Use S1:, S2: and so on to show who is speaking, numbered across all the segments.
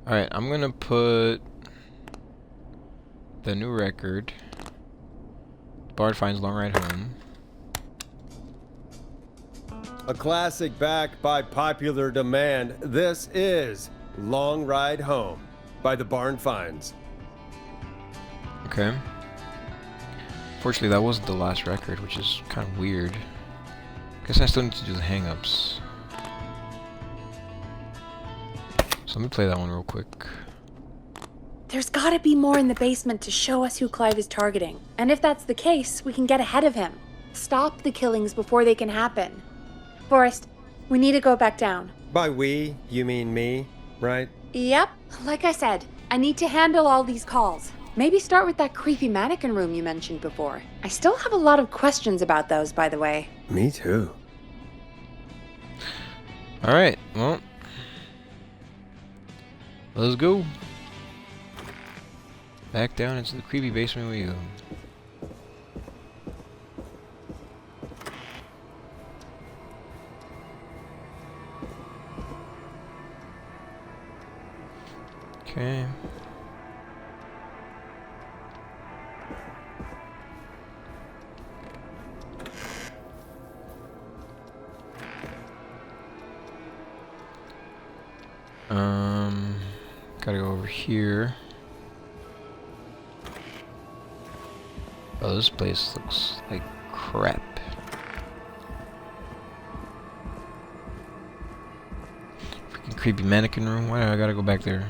S1: Alright, I'm gonna put the new record. Bard finds Long Ride Home.
S2: A classic backed by popular demand. This is Long Ride Home by the Barn Finds.
S1: Okay. Fortunately, that wasn't the last record, which is kind of weird. Guess I still need to do the hang-ups. So let me play that one real quick.
S3: There's gotta be more in the basement to show us who Clive is targeting. And if that's the case, we can get ahead of him. Stop the killings before they can happen. Forrest, we need to go back down.
S2: By we, you mean me, right?
S3: Yep. Like I said, I need to handle all these calls. Maybe start with that creepy mannequin room you mentioned before. I still have a lot of questions about those, by the way.
S2: Me too.
S1: Alright, well. Let's go. Back down into the creepy basement we go. Okay. Gotta go over here. Oh, this place looks like crap. Freaking creepy mannequin room. Why do I gotta go back there?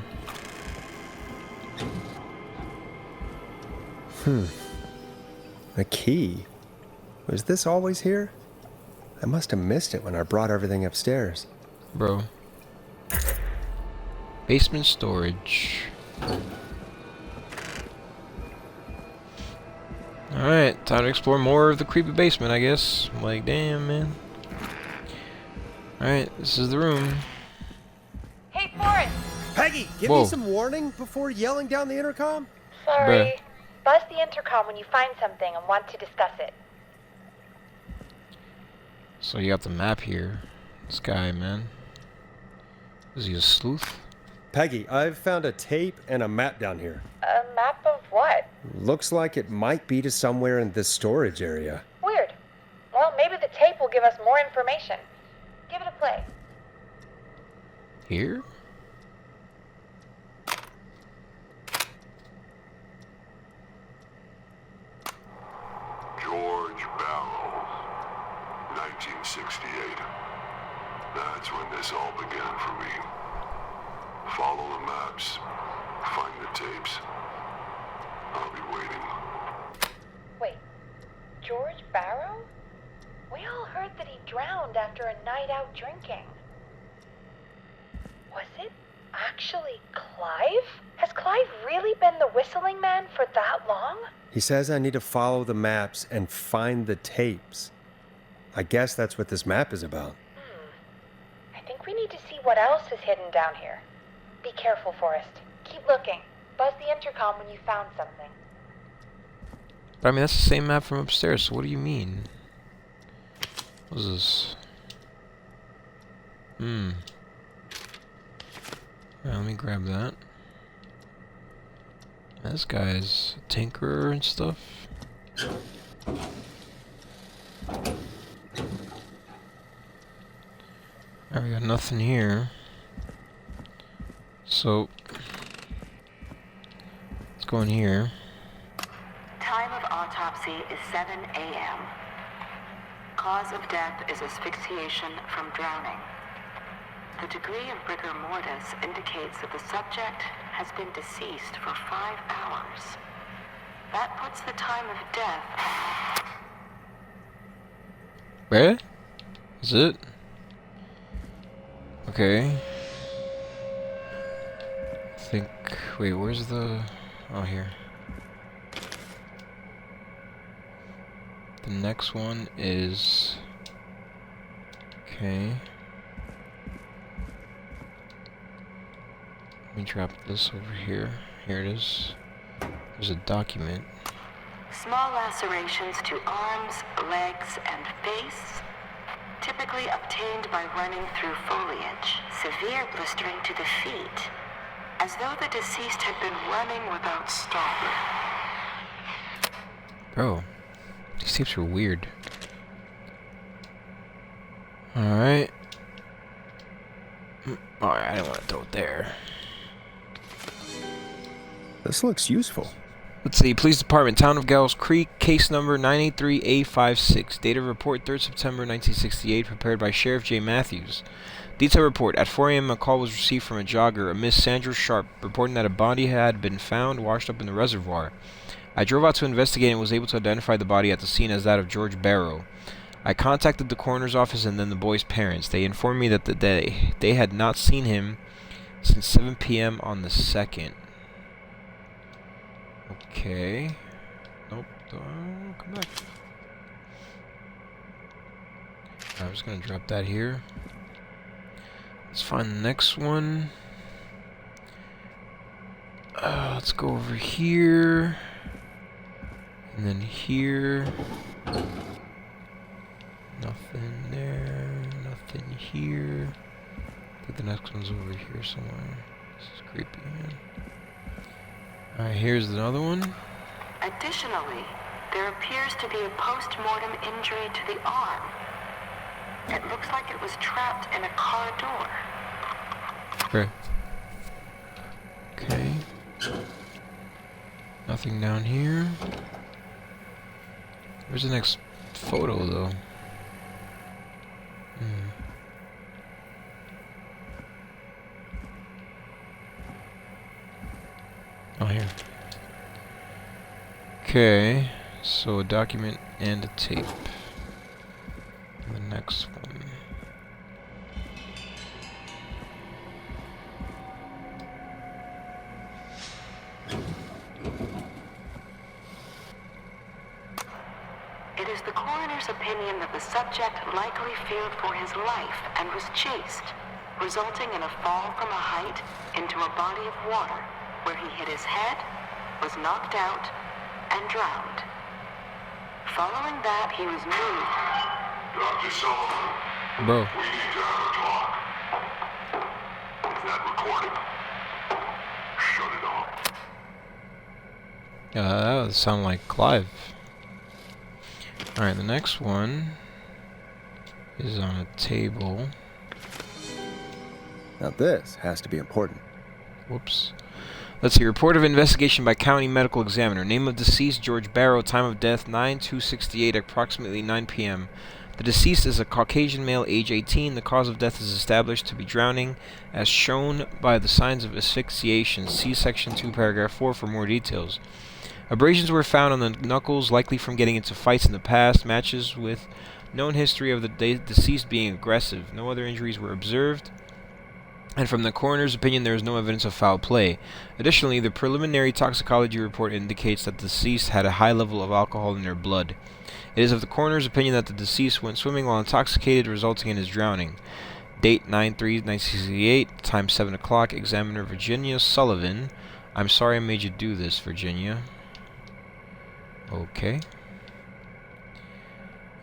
S2: A key? Was this always here? I must have missed it when I brought everything upstairs.
S1: Bro. Basement storage. Alright, time to explore more of the creepy basement, I guess. I'm like, damn, man. Alright, this is the room.
S4: Hey, Forrest!
S2: Peggy, give
S1: Whoa.
S2: me some warning before yelling down the intercom.
S4: Sorry. Buzz the intercom when you find something and want to discuss it.
S1: So you got the map here. This guy, man. Is he a sleuth?
S2: Peggy, I've found a tape and a map down here.
S4: A map of what?
S2: Looks like it might be to somewhere in this storage area.
S4: Weird. Well, maybe the tape will give us more information. Give it a play.
S1: Here?
S5: George Barrow, 1968. That's when this all began for me. Follow the maps, find the tapes. I'll be waiting.
S4: Wait. George Barrow? We all heard that he drowned after a night out drinking. Was it actually Clive? Has Clive really been the whistling man for that long?
S2: He says I need to follow the maps and find the tapes. I guess that's what this map is about.
S4: I think we need to see what else is hidden down here. Be careful, Forrest. Keep looking. Buzz the intercom when you found something.
S1: But I mean, that's the same map from upstairs, so what do you mean? What is this? Yeah, let me grab that. This guy's a tinkerer and stuff. Alright, we got nothing here. So, let's go in here.
S6: Time of autopsy is 7 a.m. Cause of death is asphyxiation from drowning. The degree of rigor mortis indicates that the subject has been deceased for 5 hours. That puts the time of death...
S1: Where? Is it? Okay. I think... Wait, where's the... Oh, here. The next one is... Okay. Let me drop this over here. Here it is. There's a document.
S6: Small lacerations to arms, legs, and face, typically obtained by running through foliage. Severe blistering to the feet, as though the deceased had been running without stopping.
S1: Bro, these tapes were weird. Alright. Alright, I didn't want to throw it there.
S2: This looks useful.
S1: Let's see, Police Department, Town of Gallows Creek, case number 983A56, date of report 3rd September 1968, prepared by Sheriff J. Matthews. Detail report, at 4 a.m. a call was received from a jogger, a Miss Sandra Sharp, reporting that a body had been found washed up in the reservoir. I drove out to investigate and was able to identify the body at the scene as that of George Barrow. I contacted the coroner's office and then the boy's parents. They informed me that they had not seen him since 7 p.m. on the 2nd. Okay. Nope. Come back. I'm just gonna drop that here. Let's find the next one. Let's go over here. And then here. Nothing there. Nothing here. I think the next one's over here somewhere. This is creepy, man. Alright, here's another one.
S6: Additionally, there appears to be a post-mortem injury to the arm. It looks like it was trapped in a car door.
S1: Okay. Okay. Nothing down here. Where's the next photo, though? Oh, here. Okay, so a document and a tape. And the next one.
S6: It is the coroner's opinion that the subject likely feared for his life and was chased, resulting in a fall from a height into a body of water, where he hit his head, was knocked out, and drowned. Following that, he was moved.
S5: Dr. Sullivan,
S1: Bro.
S5: we need to have a talk. Is that recording? Shut it off.
S1: That would sound like Clive. Alright, the next one is on a table.
S2: Now this has to be important.
S1: Whoops. Let's see. Report of investigation by county medical examiner. Name of deceased, George Barrow. Time of death, 9/2/68, approximately 9 p.m. The deceased is a Caucasian male, age 18. The cause of death is established to be drowning, as shown by the signs of asphyxiation. See Section 2, Paragraph 4 for more details. Abrasions were found on the knuckles, likely from getting into fights in the past. Matches with known history of the deceased being aggressive. No other injuries were observed. And from the coroner's opinion, there is no evidence of foul play. Additionally, the preliminary toxicology report indicates that the deceased had a high level of alcohol in their blood. It is of the coroner's opinion that the deceased went swimming while intoxicated, resulting in his drowning. Date 9/3/1968, time 7 o'clock. Examiner Virginia Sullivan. I'm sorry I made you do this, Virginia. Okay.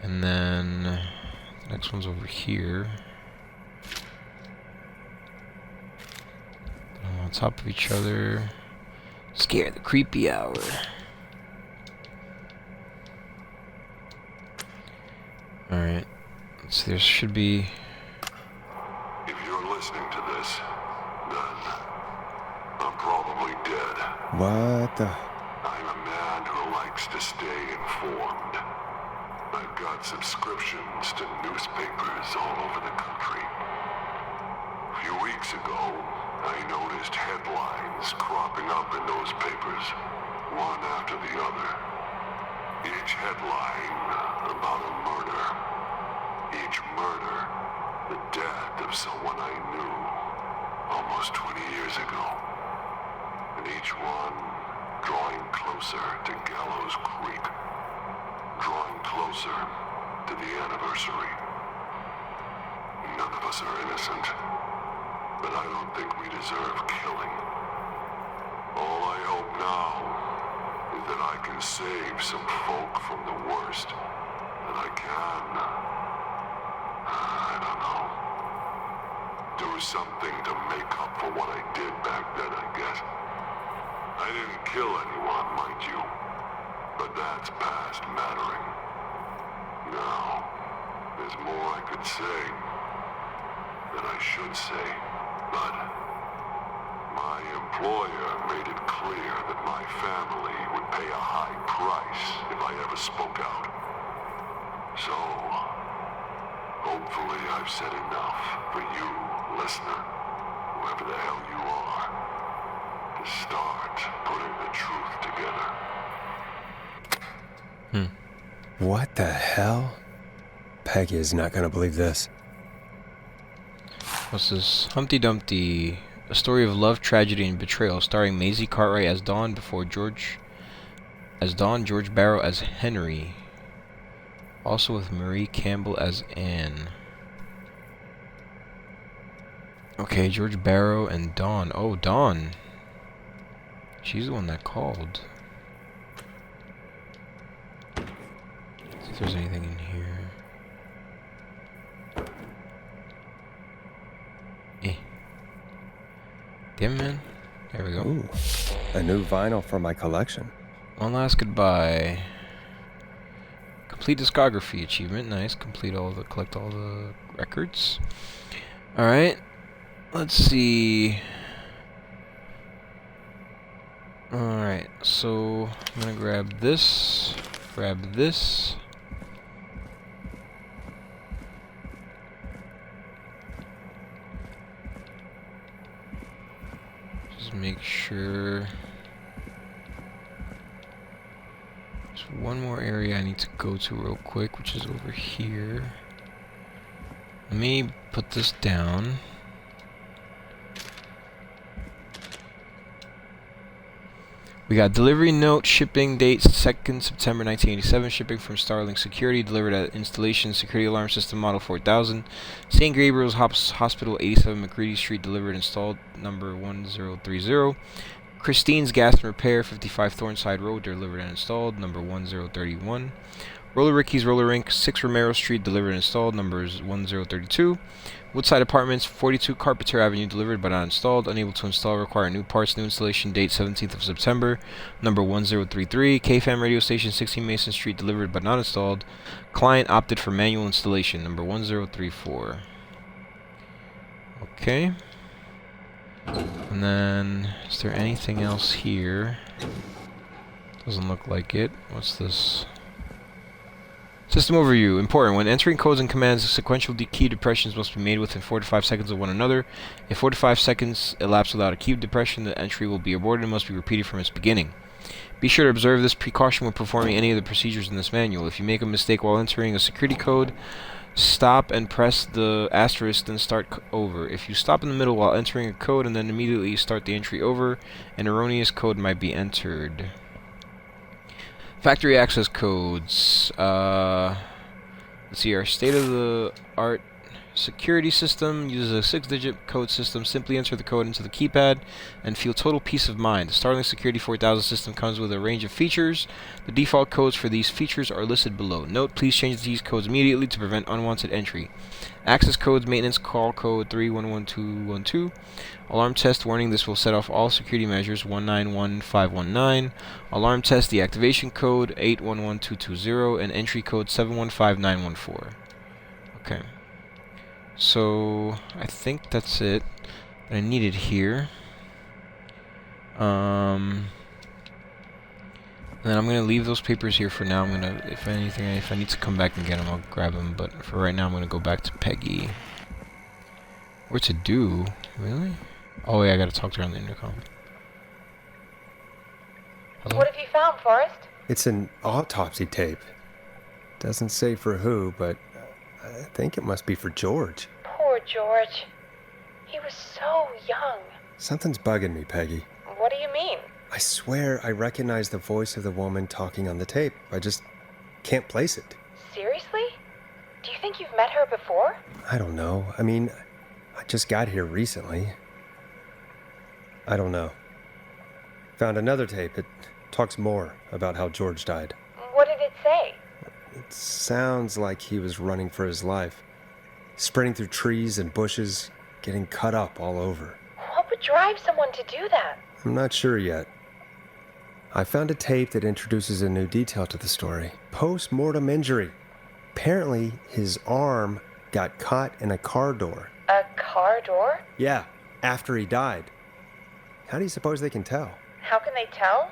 S1: And then the next one's over here. On top of each other. Scare the creepy hour. Alright. So there should be...
S5: If you're listening to this, then I'm probably dead.
S2: What the?
S5: I'm a man who likes to stay informed. I've got subscriptions to newspapers all over the country. A few weeks ago, I noticed headlines cropping up in those papers, one after the other. Each headline about a murder. Each murder, the death of someone I knew almost 20 years ago. And each one drawing closer to Gallows Creek. Drawing closer to the anniversary. None of us are innocent. But I don't think we deserve killing. All I hope now is that I can save some folk from the worst. That I can. I don't know. Do do something to make up for what I did back then, I guess. I didn't kill anyone, mind you, but that's past mattering. Now, there's more I could say than I should say, but my employer made it clear that my family would pay a high price if I ever spoke out. So, hopefully I've said enough for you, listener, whoever the hell you are, to start putting the truth together.
S2: What the hell? Peggy is not gonna believe this.
S1: What's this? Humpty Dumpty. A story of love, tragedy, and betrayal, starring Maisie Cartwright as Dawn, George Barrow as Henry. Also with Marie Campbell as Anne. Okay, George Barrow and Dawn. Oh, Dawn. She's the one that called. Let's see if there's anything in here. Damn, man. There we go.
S2: Ooh, a new vinyl for my collection.
S1: One last goodbye. Complete discography achievement. Nice. Collect all the records. Alright. Let's see. Alright, so I'm gonna grab this. Just make sure. There's one more area I need to go to real quick, which is over here. Let me put this down. We got delivery note, shipping date 2nd September 1987, shipping from Startling Security, delivered at installation, security alarm system model 4000, St. Gabriel's Hospital, 87 McCready Street, delivered, installed, number 1030. Christine's Gas and Repair, 55 Thornside Road, delivered and installed, number 1031. Roller Ricky's Roller Rink, 6 Romero Street, delivered and installed, numbers 1032. Woodside Apartments, 42 Carpenter Avenue, delivered but not installed, unable to install, require new parts, new installation, date 17th of September, number 1033. KFAM Radio Station, 16 Mason Street, delivered but not installed, client opted for manual installation, number 1034. Okay. And then, is there anything else here? Doesn't look like it. What's this? System overview. Important. When entering codes and commands, sequential key depressions must be made within 4 to 5 seconds of one another. If 4 to 5 seconds elapse without a key depression, the entry will be aborted and must be repeated from its beginning. Be sure to observe this precaution when performing any of the procedures in this manual. If you make a mistake while entering a security code, stop and press the asterisk, then start over. If you stop in the middle while entering a code and then immediately start the entry over, an erroneous code might be entered. Factory access codes. Let's see, our state-of-the-art security system uses a 6-digit code system. Simply enter the code into the keypad and feel total peace of mind. The Startling Security 4000 system comes with a range of features. The default codes for these features are listed below. Note, please change these codes immediately to prevent unwanted entry. Access codes, maintenance call code 311212. Alarm test warning, this will set off all security measures 191519. Alarm test deactivation code 811220 and entry code 715914. Okay. So I think that's it that I needed here. And then I'm gonna leave those papers here for now. I'm gonna, if I need to come back and get them, I'll grab them. But for right now, I'm gonna go back to Peggy. What to do? Really? Oh yeah, I gotta talk to her on the intercom. Hello?
S4: What have you found, Forrest?
S2: It's an autopsy tape. Doesn't say for who, but I think it must be for George.
S4: Poor George. He was so young.
S2: Something's bugging me, Peggy.
S4: What do you mean?
S2: I swear I recognize the voice of the woman talking on the tape. I just can't place it.
S4: Seriously? Do you think you've met her before?
S2: I don't know. I mean, I just got here recently. I don't know. Found another tape. It talks more about how George died.
S4: What did it say?
S2: It sounds like he was running for his life. Sprinting through trees and bushes, getting cut up all over.
S4: What would drive someone to do that?
S2: I'm not sure yet. I found a tape that introduces a new detail to the story. Post-mortem injury. Apparently, his arm got caught in a car door.
S4: A car door?
S2: Yeah, after he died. How do you suppose they can tell?
S4: How can they tell?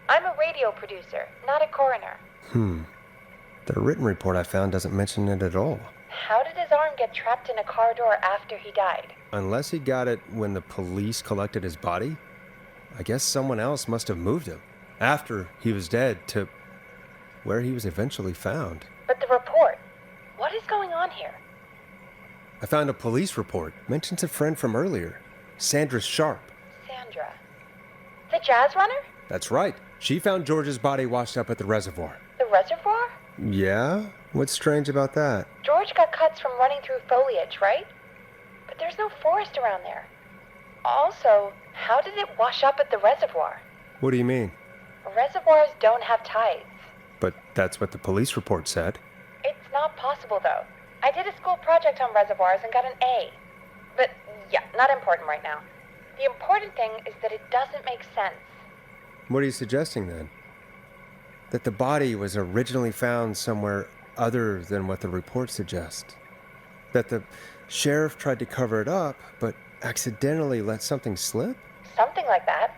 S4: I'm a radio producer, not a coroner.
S2: The written report I found doesn't mention it at all.
S4: How did his arm get trapped in a car door after he died?
S2: Unless he got it when the police collected his body, I guess someone else must have moved him after he was dead to where he was eventually found.
S4: But the report, what is going on here?
S2: I found a police report. Mentions a friend from earlier, Sandra Sharp.
S4: Sandra. The jazz runner?
S2: That's right. She found George's body washed up at the reservoir.
S4: The reservoir?
S2: Yeah? What's strange about that?
S4: George got cuts from running through foliage, right? But there's no forest around there. Also, how did it wash up at the reservoir?
S2: What do you mean?
S4: Reservoirs don't have tides.
S2: But that's what the police report said.
S4: It's not possible, though. I did a school project on reservoirs and got an A. But, yeah, not important right now. The important thing is that it doesn't make sense.
S2: What are you suggesting, then? That the body was originally found somewhere other than what the report suggests? That the sheriff tried to cover it up, but accidentally let something slip?
S4: Something like that.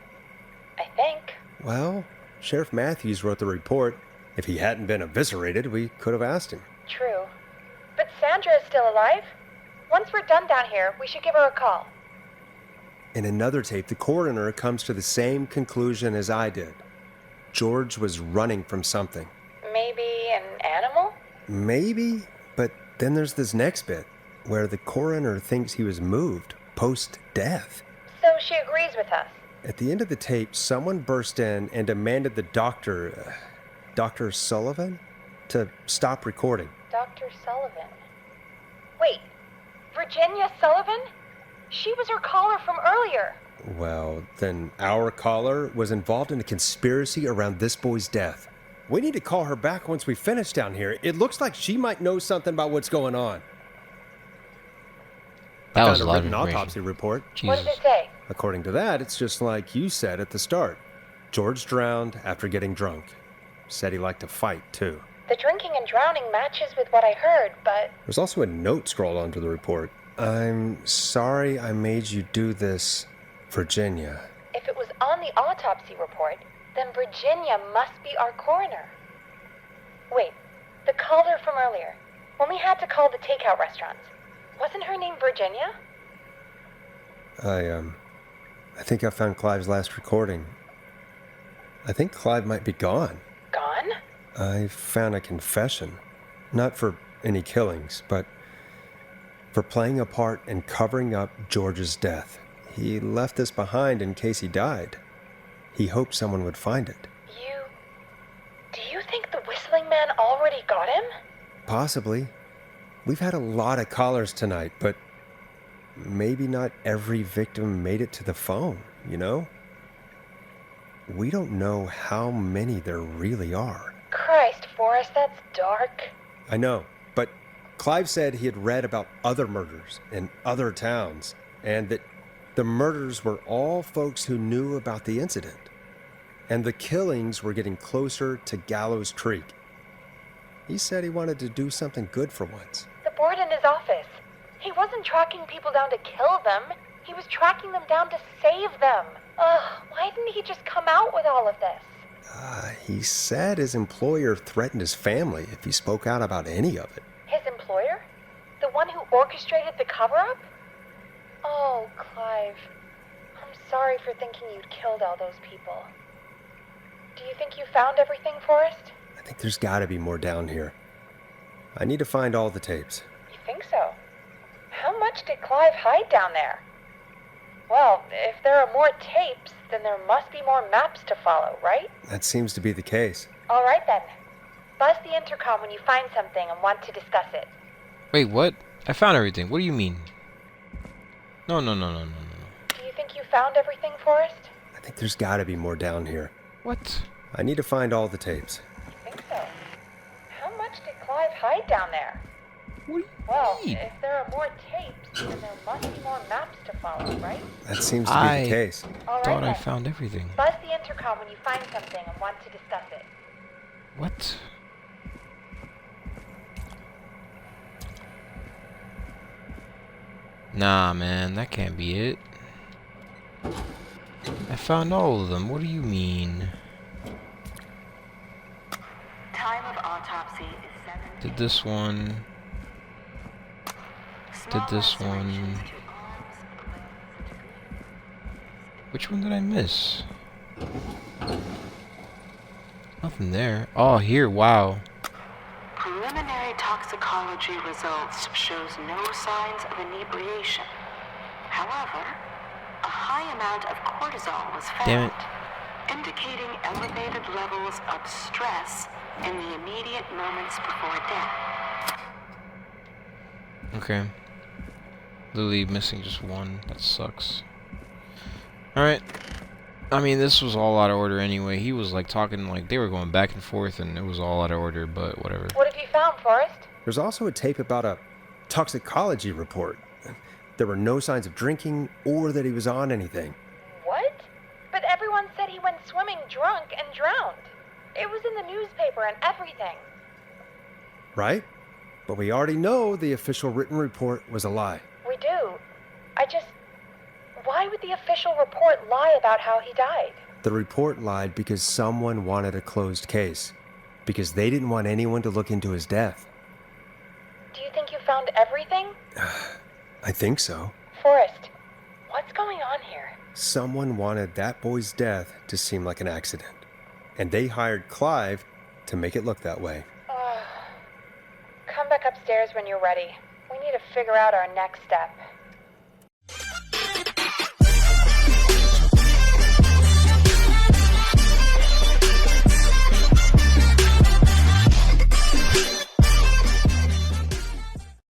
S4: I think.
S2: Well, Sheriff Matthews wrote the report. If he hadn't been eviscerated, we could have asked him.
S4: True. But Sandra is still alive. Once we're done down here, we should give her a call.
S2: In another tape, the coroner comes to the same conclusion as I did. George was running from something.
S4: Maybe an animal?
S2: Maybe, but then there's this next bit, where the coroner thinks he was moved post-death.
S4: So she agrees with us.
S2: At the end of the tape, someone burst in and demanded the doctor, Dr. Sullivan, to stop recording.
S4: Dr. Sullivan. Wait, Virginia Sullivan? She was her caller from earlier.
S2: Well, then our caller was involved in a conspiracy around this boy's death. We need to call her back once we finish down here. It looks like she might know something about what's going on.
S1: That was a lot of
S2: written
S1: information.
S2: autopsy report.
S1: Jesus.
S4: What did it say?
S2: According to that, it's just like you said at the start. George drowned after getting drunk. Said he liked to fight, too.
S4: The drinking and drowning matches with what I heard, but...
S2: There's also a note scrawled onto the report. I'm sorry I made you do this, Virginia.
S4: if it was on the autopsy report, then Virginia must be our coroner. Wait, the caller from earlier, when we had to call the takeout restaurants, wasn't her name Virginia?
S2: I think I found Clive's last recording. I think Clive might be gone.
S4: Gone?
S2: I found a confession. Not for any killings, but for playing a part in covering up George's death. He left this behind in case he died. He hoped someone would find it.
S4: Do you think the whistling man already got him?
S2: Possibly. We've had a lot of callers tonight, but maybe not every victim made it to the phone, you know? We don't know how many there really are.
S4: Christ, Forrest, that's dark.
S2: I know, but Clive said he had read about other murders in other towns, and that the murders were all folks who knew about the incident. And the killings were getting closer to Gallows Creek. He said he wanted to do something good for once.
S4: The board in his office. He wasn't tracking people down to kill them. He was tracking them down to save them. Ugh, why didn't he just come out with all of this?
S2: He said his employer threatened his family if he spoke out about any of it.
S4: His employer? The one who orchestrated the cover-up? Oh, Clive. I'm sorry for thinking you'd killed all those people. Do you think you found everything, Forrest?
S2: I think there's gotta be more down here. I need to find all the tapes.
S4: You think so? How much did Clive hide down there? Well, if there are more tapes, then there must be more maps to follow, right?
S2: That seems to be the case.
S4: All right, then. Buzz the intercom when you find something and want to discuss it.
S1: Wait, what? I found everything. What do you mean? No.
S4: Do you think you found everything, Forrest?
S2: I think there's gotta be more down here.
S1: What?
S2: I need to find all the tapes.
S4: You think so? How much did Clive hide down there?
S1: What do you
S4: Well,
S1: mean?
S4: if there are more tapes, then there must be more maps to follow, right?
S2: That seems to be the case.
S4: All right,
S1: Thought I
S4: then.
S1: found everything.
S4: Buzz the intercom when you find something and want to discuss it.
S1: What? Nah, man, that can't be it. I found all of them. What do you mean?
S6: Time of autopsy is 7.
S1: Did this one? Did this one? Which one did I miss? Nothing there. Oh, here. Wow.
S6: Preliminary toxicology results shows no signs of inebriation. However, a high amount of cortisol was found,
S1: Damn it.
S6: indicating elevated levels of stress in the immediate moments before death.
S1: Okay. Literally missing just one. That sucks. Alright. I mean, this was all out of order anyway. He was like talking like they were going back and forth and it was all out of order, but whatever.
S4: What have you found, Forrest?
S2: There's also a tape about a toxicology report. There were no signs of drinking or that he was on anything.
S4: What? But everyone said he went swimming drunk and drowned. It was in the newspaper and everything.
S2: Right? But we already know the official written report was a lie.
S4: We do. Why would the official report lie about how he died?
S2: The report lied because someone wanted a closed case. Because they didn't want anyone to look into his death.
S4: Do you think you found everything?
S2: I think so.
S4: Forrest, what's going on here?
S2: Someone wanted that boy's death to seem like an accident. And they hired Clive to make it look that way.
S4: Come back upstairs when you're ready. We need to figure out our next step.